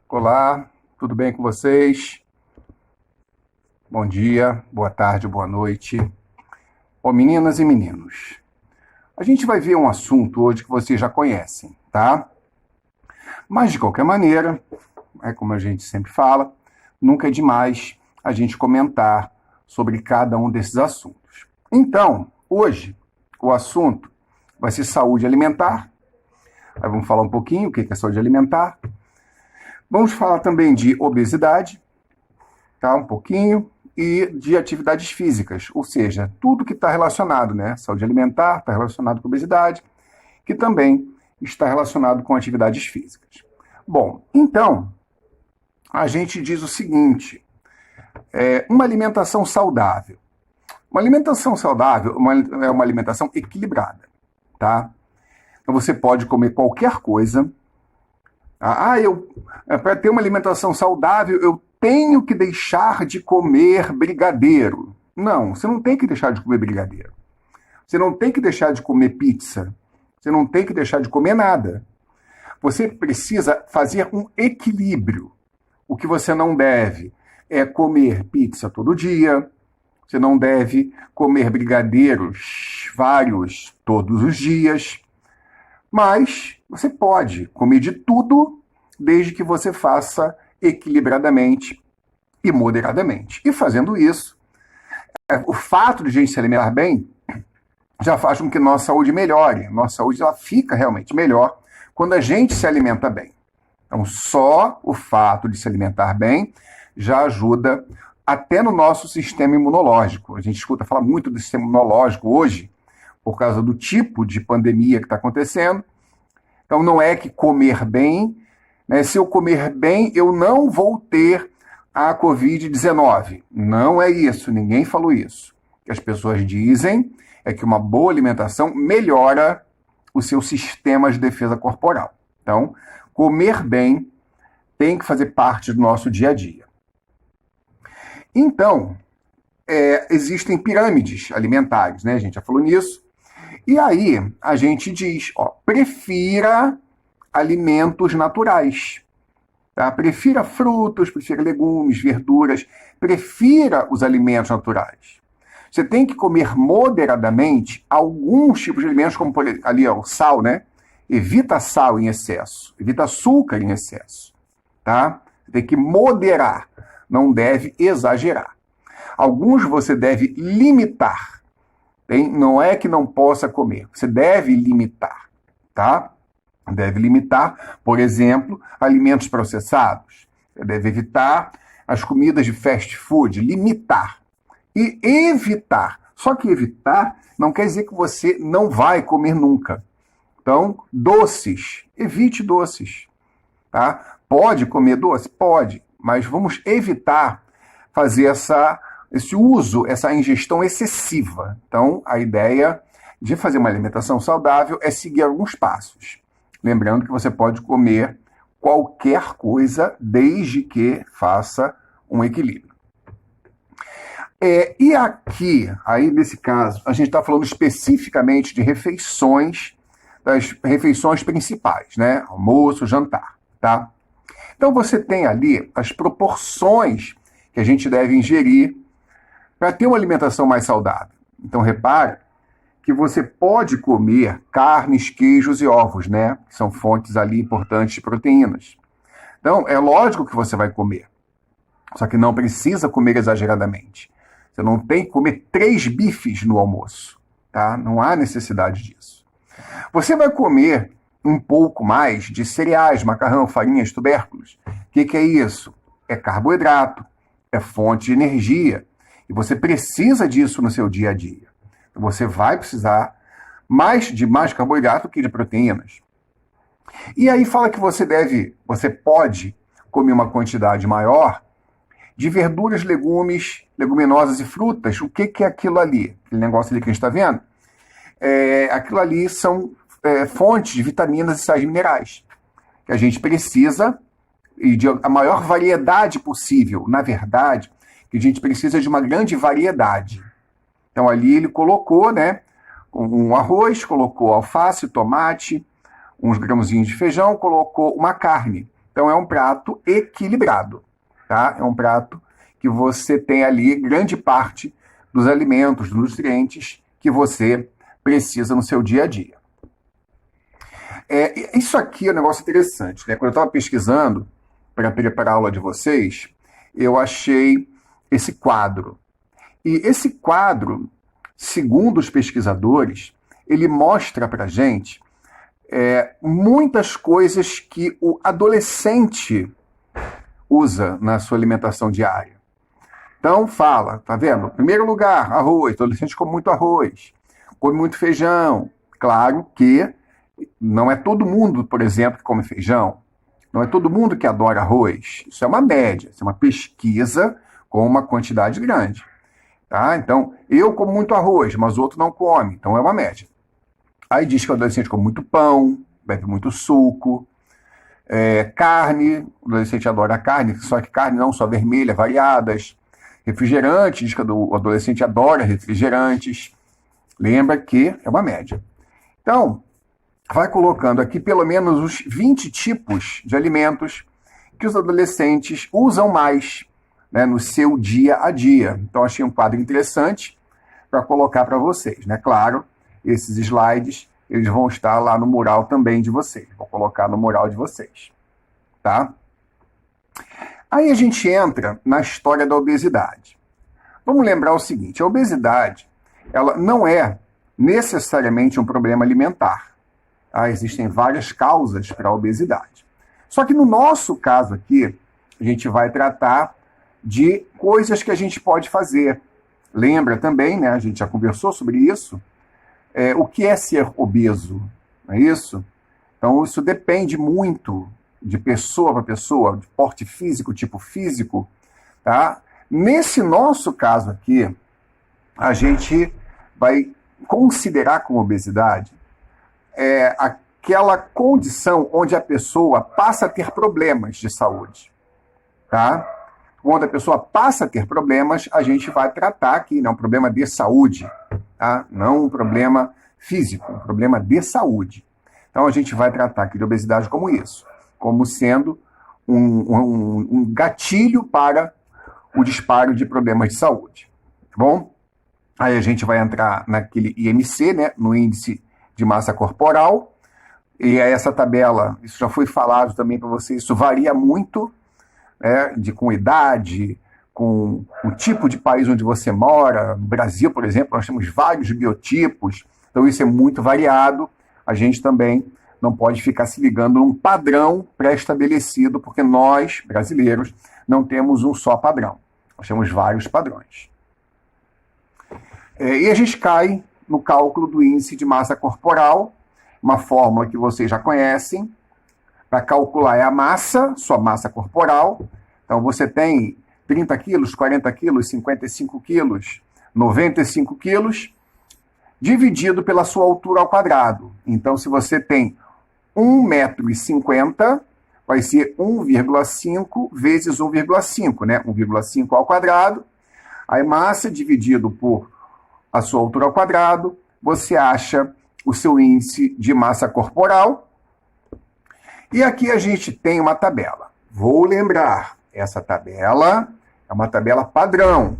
Olá, tudo bem com vocês? Bom dia, boa tarde, boa noite. Bom, meninas e meninos, a gente vai ver um assunto hoje que vocês já conhecem, tá? Mas, de qualquer maneira, é como a gente sempre fala, nunca é demais a gente comentar sobre cada um desses assuntos. Então, hoje, o assunto vai ser saúde alimentar. Aí vamos falar um pouquinho o que é saúde alimentar. Vamos falar também de obesidade, tá? Um pouquinho. E de atividades físicas, ou seja, tudo que está relacionado, né? Saúde alimentar está relacionado com obesidade, que também está relacionado com atividades físicas. Bom, então, a gente diz o seguinte, uma alimentação saudável. Uma alimentação saudável é uma alimentação equilibrada, tá? Então você pode comer qualquer coisa. Para ter uma alimentação saudável, eu tenho que deixar de comer brigadeiro. Não, você não tem que deixar de comer brigadeiro. Você não tem que deixar de comer pizza. Você não tem que deixar de comer nada. Você precisa fazer um equilíbrio. O que você não deve é comer pizza todo dia. Você não deve comer brigadeiros vários todos os dias. Mas você pode comer de tudo, desde que você faça equilibradamente e moderadamente. E fazendo isso, o fato de a gente se alimentar bem já faz com que nossa saúde melhore. Nossa saúde ela fica realmente melhor quando a gente se alimenta bem. Então, só o fato de se alimentar bem já ajuda até no nosso sistema imunológico. A gente escuta falar muito do sistema imunológico hoje, por causa do tipo de pandemia que está acontecendo. Então, não é que comer bem, né? Se eu comer bem, eu não vou ter a Covid-19. Não é isso, ninguém falou isso. O que as pessoas dizem é que uma boa alimentação melhora o seu sistema de defesa corporal. Então, comer bem tem que fazer parte do nosso dia a dia. Então, existem pirâmides alimentares, né? A gente já falou nisso. E aí, a gente diz, prefira alimentos naturais. Tá? Prefira frutas, prefira legumes, verduras, prefira os alimentos naturais. Você tem que comer moderadamente alguns tipos de alimentos, como ali o sal, né? Evita sal em excesso, evita açúcar em excesso. Tá? Você tem que moderar, não deve exagerar. Alguns você deve limitar. Não é que não possa comer, você deve limitar, tá? Deve limitar, por exemplo, alimentos processados. Você deve evitar as comidas de fast food, limitar. E evitar. Só que evitar não quer dizer que você não vai comer nunca. Então, doces, evite doces, tá? Pode comer doce? Pode, mas vamos evitar fazer esse uso, essa ingestão excessiva. Então, a ideia de fazer uma alimentação saudável é seguir alguns passos. Lembrando que você pode comer qualquer coisa desde que faça um equilíbrio. E aqui, aí nesse caso, a gente está falando especificamente de refeições, das refeições principais, né? Almoço, jantar, tá? Então você tem ali as proporções que a gente deve ingerir para ter uma alimentação mais saudável. Então, repare que você pode comer carnes, queijos e ovos, né? Que são fontes ali importantes de proteínas. Então, é lógico que você vai comer. Só que não precisa comer exageradamente. Você não tem que comer 3 bifes no almoço, tá? Não há necessidade disso. Você vai comer um pouco mais de cereais, macarrão, farinhas, tubérculos. O que é isso? É carboidrato, é fonte de energia. E você precisa disso no seu dia a dia. Você vai precisar de mais carboidrato que de proteínas. E aí fala que você pode comer uma quantidade maior de verduras, legumes, leguminosas e frutas. O que é aquilo ali? Aquele negócio ali que a gente está vendo? Aquilo ali são fontes de vitaminas e sais minerais que a gente precisa e de a maior variedade possível. Na verdade, que a gente precisa de uma grande variedade. Então ali ele colocou, né, um arroz, colocou alface, tomate, uns grãozinhos de feijão, colocou uma carne. Então é um prato equilibrado, tá? É um prato que você tem ali grande parte dos alimentos, dos nutrientes que você precisa no seu dia a dia. Isso aqui é um negócio interessante, né? Quando eu estava pesquisando para preparar a aula de vocês, eu achei esse quadro. E esse quadro, segundo os pesquisadores, ele mostra para a gente muitas coisas que o adolescente usa na sua alimentação diária. Então fala, tá vendo? Em primeiro lugar, arroz. O adolescente come muito arroz, come muito feijão. Claro que não é todo mundo, por exemplo, que come feijão. Não é todo mundo que adora arroz. Isso é uma média, isso é uma pesquisa com uma quantidade grande. Tá? Então, eu como muito arroz, mas o outro não come. Então é uma média. Aí diz que o adolescente come muito pão, bebe muito suco, carne. O adolescente adora carne, só que carne não só vermelha, variadas. Refrigerante, diz que o adolescente adora refrigerantes. Lembra que é uma média. Então, vai colocando aqui pelo menos os 20 tipos de alimentos que os adolescentes usam mais, né, no seu dia a dia. Então, achei um quadro interessante para colocar para vocês, né? Claro, esses slides, eles vão estar lá no mural também de vocês. Vou colocar no mural de vocês, tá? Aí a gente entra na história da obesidade. Vamos lembrar o seguinte, a obesidade, ela não é necessariamente um problema alimentar. Tá? Existem várias causas para a obesidade. Só que no nosso caso aqui, a gente vai tratar de coisas que a gente pode fazer. Lembra também, né? A gente já conversou sobre isso. O que é ser obeso? Não é isso? Então, isso depende muito de pessoa para pessoa, de porte físico, tipo físico. Tá? Nesse nosso caso aqui, a gente vai considerar como obesidade aquela condição onde a pessoa passa a ter problemas de saúde. Tá? Quando a pessoa passa a ter problemas, a gente vai tratar aqui, não, um problema de saúde, tá? Não um problema físico, um problema de saúde. Então a gente vai tratar aqui de obesidade como isso, como sendo um gatilho para o disparo de problemas de saúde. Tá bom? Aí a gente vai entrar naquele IMC, né, no índice de massa corporal, e essa tabela, isso já foi falado também para vocês, isso varia muito, com idade, com o tipo de país onde você mora. No Brasil, por exemplo, nós temos vários biotipos, então isso é muito variado. A gente também não pode ficar se ligando num padrão pré-estabelecido, porque nós, brasileiros, não temos um só padrão. Nós temos vários padrões. E a gente cai no cálculo do índice de massa corporal, uma fórmula que vocês já conhecem. Para calcular a massa, sua massa corporal. Então você tem 30 quilos, 40 quilos, 55 quilos, 95 quilos, dividido pela sua altura ao quadrado. Então, se você tem 1,50 m, vai ser 1,5 vezes 1,5, né? 1,5 ao quadrado. Aí massa dividido por a sua altura ao quadrado, você acha o seu índice de massa corporal. E aqui a gente tem uma tabela. Vou lembrar, essa tabela é uma tabela padrão,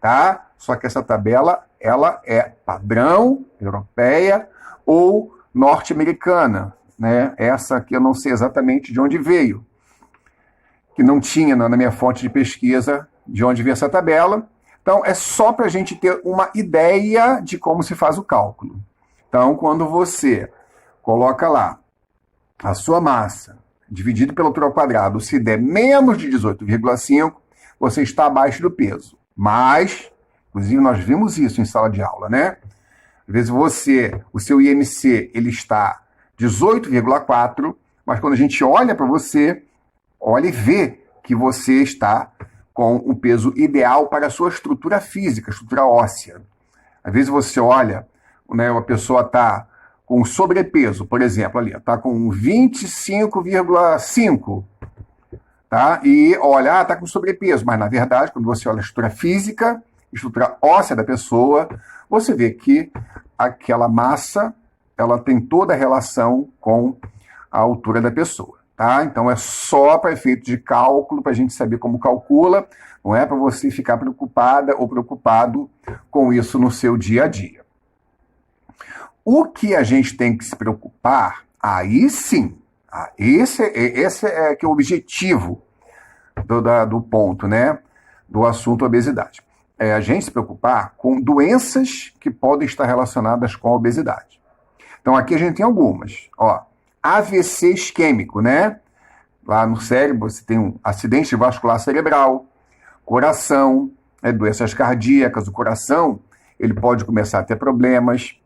tá? Só que essa tabela, ela é padrão, europeia ou norte-americana, né? Essa aqui eu não sei exatamente de onde veio, que não tinha na minha fonte de pesquisa de onde veio essa tabela. Então, é só para a gente ter uma ideia de como se faz o cálculo. Então, quando você coloca lá a sua massa dividido pela altura ao quadrado, se der menos de 18,5, você está abaixo do peso. Mas, inclusive nós vimos isso em sala de aula, né? Às vezes o seu IMC, ele está 18,4, mas quando a gente olha para você, olha e vê que você está com o peso ideal para a sua estrutura física, estrutura óssea. Às vezes você olha, né, uma pessoa está com sobrepeso, por exemplo, ali, está com 25,5, tá? E olha, está com sobrepeso, mas na verdade, quando você olha a estrutura física, estrutura óssea da pessoa, você vê que aquela massa, ela tem toda a relação com a altura da pessoa, tá? Então é só para efeito de cálculo, para a gente saber como calcula, não é para você ficar preocupada ou preocupado com isso no seu dia a dia. O que a gente tem que se preocupar, aí sim, esse é que é o objetivo do ponto, né, do assunto obesidade. É a gente se preocupar com doenças que podem estar relacionadas com a obesidade. Então aqui a gente tem algumas, ó, AVC isquêmico, né? Lá no cérebro você tem um acidente vascular cerebral, coração, doenças cardíacas, o coração, ele pode começar a ter problemas,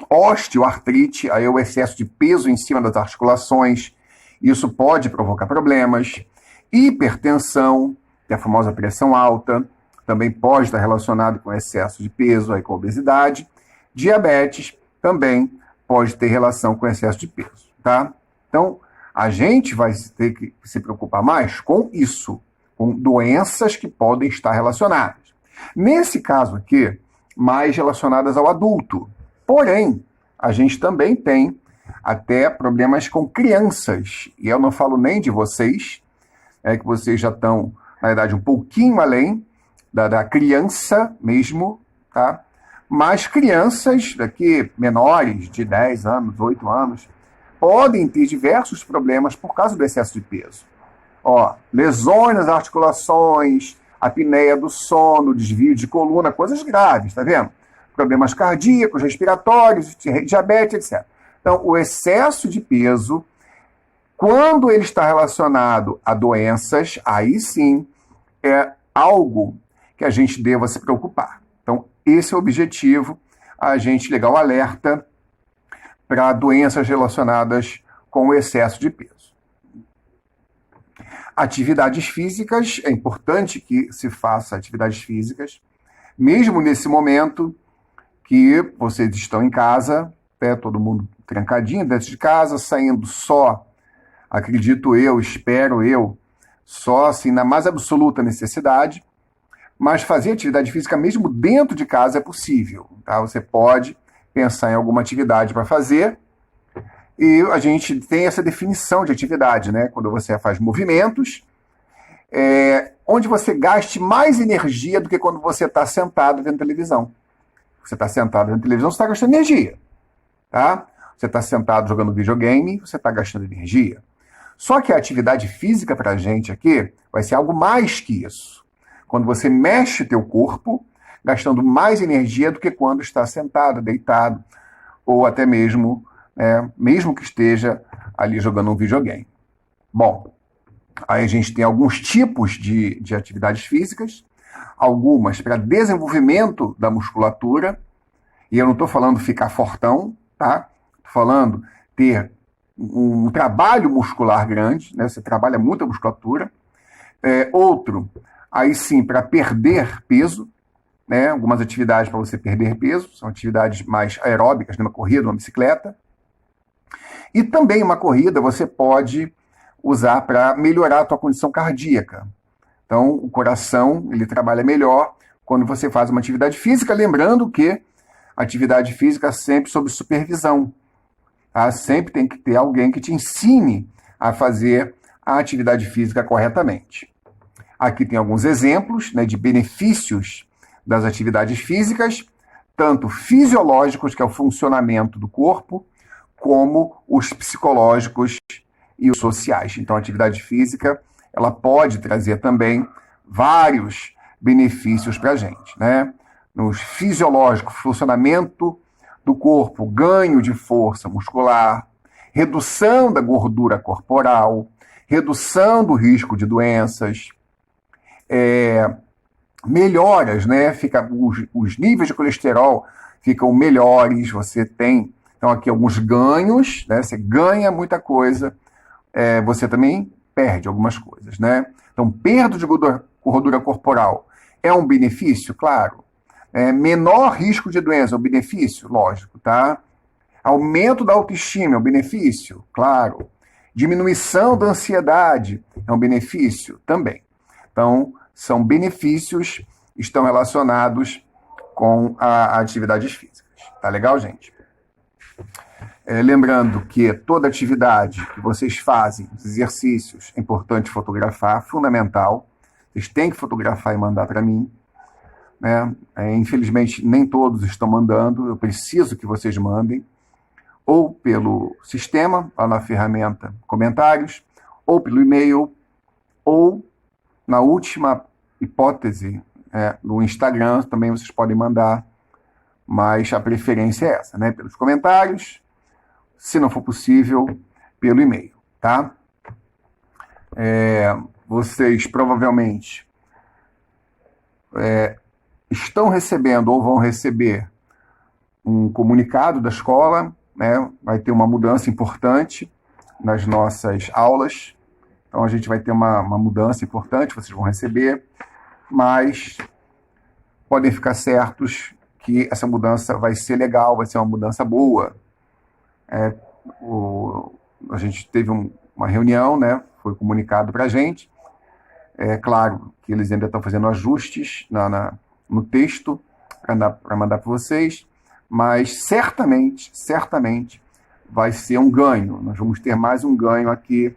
osteoartrite, aí é o excesso de peso em cima das articulações, isso pode provocar problemas, hipertensão, que é a famosa pressão alta, também pode estar relacionado com excesso de peso, aí com obesidade, diabetes também pode ter relação com excesso de peso, tá? Então, a gente vai ter que se preocupar mais com isso, com doenças que podem estar relacionadas. Nesse caso aqui, mais relacionadas ao adulto. Porém, a gente também tem até problemas com crianças. E eu não falo nem de vocês, que vocês já estão, na idade, um pouquinho além da criança mesmo, tá? Mas crianças daqui menores, de 10 anos, 8 anos, podem ter diversos problemas por causa do excesso de peso. Ó, lesões nas articulações, apneia do sono, desvio de coluna, coisas graves, tá vendo? Problemas cardíacos, respiratórios, diabetes, etc. Então, o excesso de peso, quando ele está relacionado a doenças, aí sim é algo que a gente deva se preocupar. Então, esse é o objetivo, a gente ligar o alerta para doenças relacionadas com o excesso de peso. Atividades físicas, é importante que se faça atividades físicas, mesmo nesse momento que vocês estão em casa, todo mundo trancadinho dentro de casa, saindo só, acredito eu, espero eu, só assim na mais absoluta necessidade, mas fazer atividade física mesmo dentro de casa é possível, tá? Você pode pensar em alguma atividade para fazer, e a gente tem essa definição de atividade, né? Quando você faz movimentos, onde você gaste mais energia do que quando você está sentado vendo televisão. Você está sentado vendo televisão, você está gastando energia, tá? Você está sentado jogando videogame, você está gastando energia. Só que a atividade física para a gente aqui vai ser algo mais que isso. Quando você mexe teu corpo, gastando mais energia do que quando está sentado, deitado, ou até mesmo, mesmo que esteja ali jogando um videogame. Bom, aí a gente tem alguns tipos de atividades físicas, algumas para desenvolvimento da musculatura, e eu não estou falando ficar fortão, tá? Estou falando ter um trabalho muscular grande, né? Você trabalha muito a musculatura. Outro, aí sim, para perder peso, né? Algumas atividades para você perder peso, são atividades mais aeróbicas, né? Uma corrida, uma bicicleta. E também uma corrida você pode usar para melhorar a tua condição cardíaca. Então, o coração, ele trabalha melhor quando você faz uma atividade física, lembrando que a atividade física é sempre sob supervisão. Tá? Sempre tem que ter alguém que te ensine a fazer a atividade física corretamente. Aqui tem alguns exemplos, né, de benefícios das atividades físicas, tanto fisiológicos, que é o funcionamento do corpo, como os psicológicos e os sociais. Então, a atividade física, ela pode trazer também vários benefícios para a gente, né? No fisiológico, funcionamento do corpo, ganho de força muscular, redução da gordura corporal, redução do risco de doenças, melhoras, né? Os níveis de colesterol ficam melhores, você tem, então aqui alguns ganhos, né? Você ganha muita coisa, você também perde algumas coisas, né? Então, perda de gordura corporal é um benefício? Claro. Menor risco de doença é um benefício? Lógico, tá? Aumento da autoestima é um benefício? Claro. Diminuição da ansiedade é um benefício? Também. Então, são benefícios, estão relacionados com atividades físicas. Tá legal, gente? Lembrando que toda atividade que vocês fazem, os exercícios, é importante fotografar, fundamental. Vocês têm que fotografar e mandar para mim. Né? Infelizmente, nem todos estão mandando, eu preciso que vocês mandem, ou pelo sistema, lá na ferramenta comentários, ou pelo e-mail, ou, na última hipótese, no Instagram, também vocês podem mandar, mas a preferência é essa, né? Pelos comentários, se não for possível, pelo e-mail, tá? Vocês provavelmente estão recebendo ou vão receber um comunicado da escola, né? Vai ter uma mudança importante nas nossas aulas, então a gente vai ter uma mudança importante, vocês vão receber, mas podem ficar certos que essa mudança vai ser legal, vai ser uma mudança boa. A gente teve uma reunião, né? Foi comunicado para a gente. É claro que eles ainda estão fazendo ajustes no texto para mandar para vocês, mas certamente vai ser um ganho. Nós vamos ter mais um ganho aqui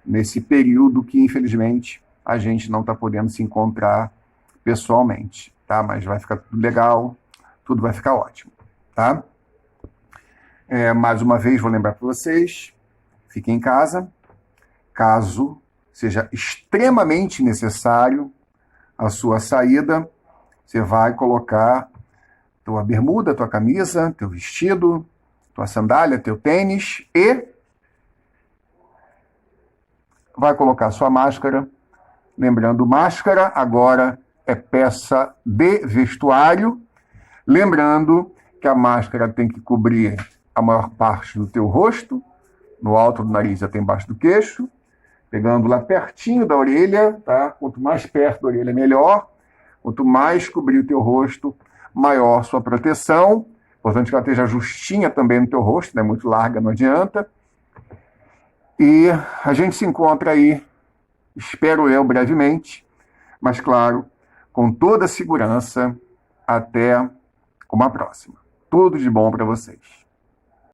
nesse período que, infelizmente, a gente não está podendo se encontrar pessoalmente, tá? Mas vai ficar tudo legal, tudo vai ficar ótimo, tá? Mais uma vez, vou lembrar para vocês, fiquem em casa. Caso seja extremamente necessário a sua saída, você vai colocar tua bermuda, tua camisa, teu vestido, tua sandália, teu tênis e vai colocar sua máscara. Lembrando, máscara agora é peça de vestuário. Lembrando que a máscara tem que cobrir a maior parte do teu rosto, no alto do nariz até embaixo do queixo, pegando lá pertinho da orelha, tá? Quanto mais perto da orelha, melhor. Quanto mais cobrir o teu rosto, maior sua proteção. Importante que ela esteja justinha também no teu rosto, não é muito larga, não adianta. E a gente se encontra aí, espero eu, brevemente, mas claro, com toda a segurança, até uma próxima. Tudo de bom para vocês.